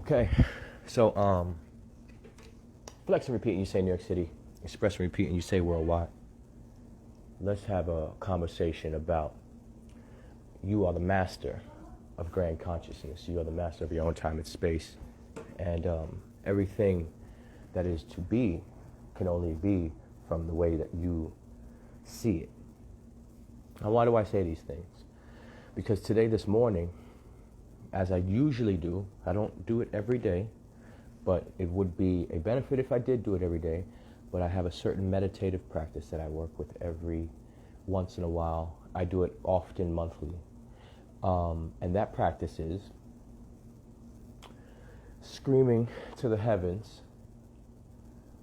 Okay, so flex and repeat and you say New York City, express and repeat and you say worldwide. Let's have a conversation about you are the master of grand consciousness. You are the master of your own time and space. And everything that is to be can only be from the way that you see it. Now, why do I say these things? Because today, this morning, as I usually do, I don't do it every day, but it would be a benefit if I did do it every day. But I have a certain meditative practice that I work with every once in a while. I do it often monthly. And that practice is screaming to the heavens,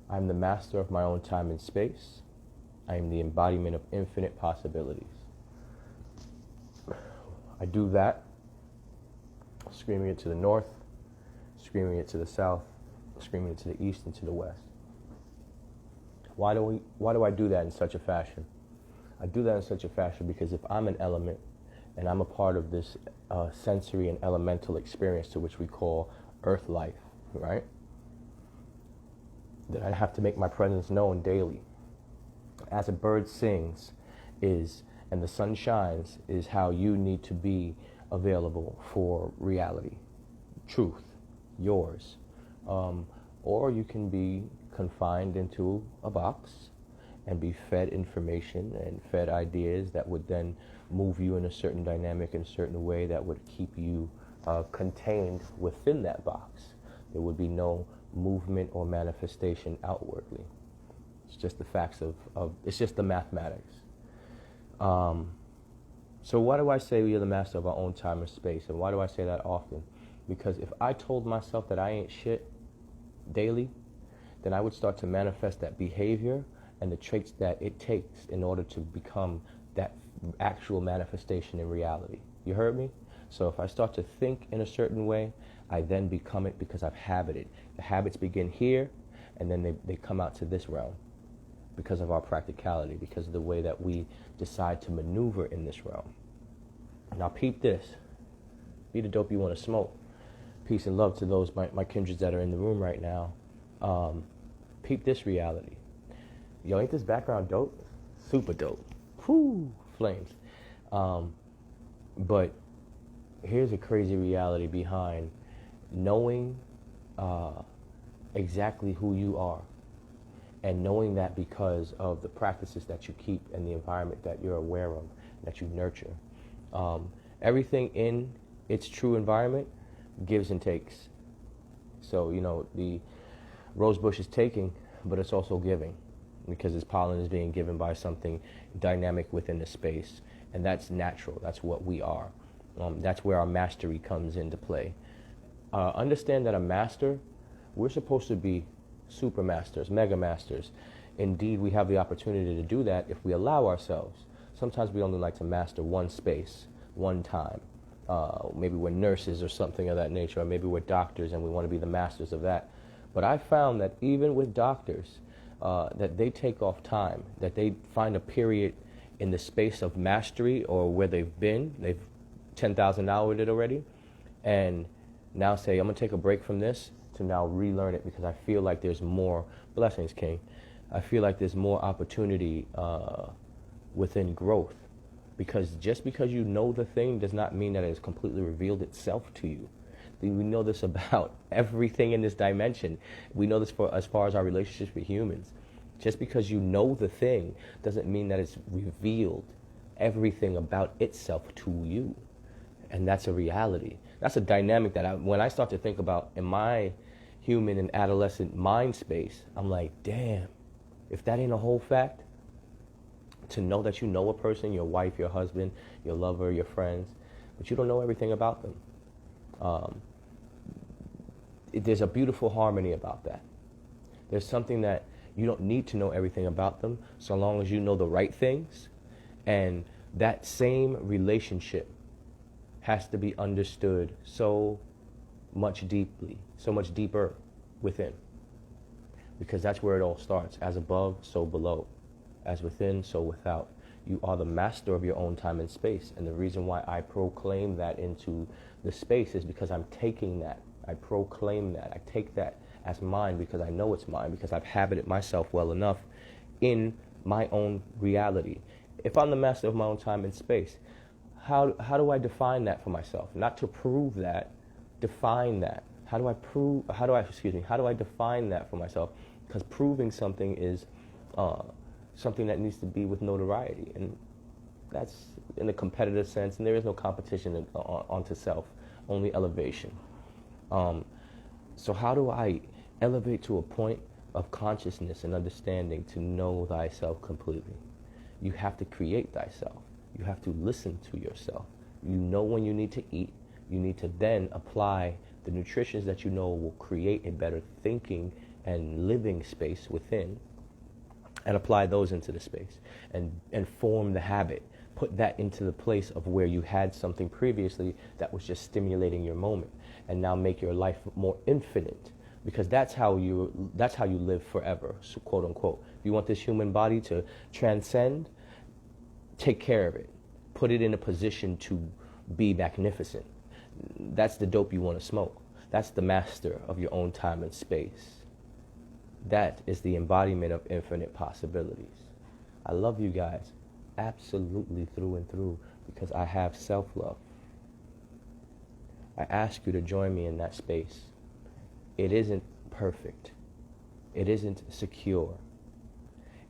I'm the master of my own time and space. I am the embodiment of infinite possibilities. I do that, screaming it to the north, screaming it to the south, screaming it to the east and to the west. Why do I do that in such a fashion? I do that in such a fashion because if I'm an element and I'm a part of this sensory and elemental experience to which we call earth life, right? Then I have to make my presence known daily. As a bird sings and the sun shines is how you need to be available for reality, truth, yours. Or you can be confined into a box and be fed information and fed ideas that would then move you in a certain dynamic in a certain way that would keep you contained within that box. There would be no movement or manifestation outwardly. It's just the facts of it's just the mathematics. So why do I say we are the master of our own time and space? And why do I say that often? Because if I told myself that I ain't shit daily, then I would start to manifest that behavior and the traits that it takes in order to become that actual manifestation in reality. You heard me? So if I start to think in a certain way, I then become it because I've habited. The habits begin here, and then they come out to this realm because of our practicality, because of the way that we decide to maneuver in this realm. Now peep this. Be the dope you want to smoke. Peace and love to those, my kindreds that are in the room right now. Peep this reality. Yo, ain't this background dope? Super dope. Whoo, flames. But here's a crazy reality behind knowing exactly who you are, and knowing that because of the practices that you keep and the environment that you're aware of, that you nurture. Everything in its true environment gives and takes. So, the rose bush is taking, but it's also giving, because its pollen is being given by something dynamic within the space. And that's natural. That's what we are. That's where our mastery comes into play. Understand that a master, we're supposed to be super masters, mega masters. Indeed, we have the opportunity to do that if we allow ourselves. Sometimes we only like to master one space, one time. Maybe we're nurses or something of that nature, or maybe we're doctors and we want to be the masters of that. But I found that even with doctors, that they take off time, that they find a period in the space of mastery or where they've 10,000 hours it already, and now say, I'm going to take a break from this to now relearn it because I feel like there's more, blessings, King, I feel like there's more opportunity within growth. Because just because you know the thing does not mean that it has completely revealed itself to you. We know this about everything in this dimension. We know this as far as our relationships with humans. Just because you know the thing doesn't mean that it's revealed everything about itself to you. And that's a reality. That's a dynamic that when I start to think about in my human and adolescent mind space, I'm like, damn, if that ain't a whole fact, to know that you know a person, your wife, your husband, your lover, your friends, but you don't know everything about them. There's a beautiful harmony about that. There's something that you don't need to know everything about them so long as you know the right things. And that same relationship has to be understood so much deeper within. Because that's where it all starts. As above, so below. As within, so without. You are the master of your own time and space. And the reason why I proclaim that into the space is because I'm taking that I proclaim that. I take that as mine because I know it's mine, because I've habited myself well enough in my own reality. If I'm the master of my own time and space, how do I define that for myself? Not to prove that, define that. How do I define that for myself? Because proving something is something that needs to be with notoriety, and that's in a competitive sense, and there is no competition onto self, only elevation. So how do I elevate to a point of consciousness and understanding to know thyself completely? You have to create thyself. You have to listen to yourself. You know when you need to eat. You need to then apply the nutritions that you know will create a better thinking and living space within, and apply those into the space and form the habit. Put that into the place of where you had something previously that was just stimulating your moment, and now make your life more infinite, because that's how you live forever, so quote unquote. If you want this human body to transcend, take care of it. Put it in a position to be magnificent. That's the dope you want to smoke. That's the master of your own time and space. That is the embodiment of infinite possibilities. I love you guys absolutely through and through, because I have self-love. I ask you to join me in that space. It isn't perfect. It isn't secure.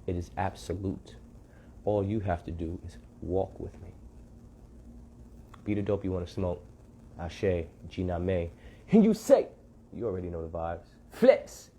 It is absolute. All you have to do is walk with me. Be the dope you want to smoke. Ashe, Jiname. And you say, you already know the vibes. Flex.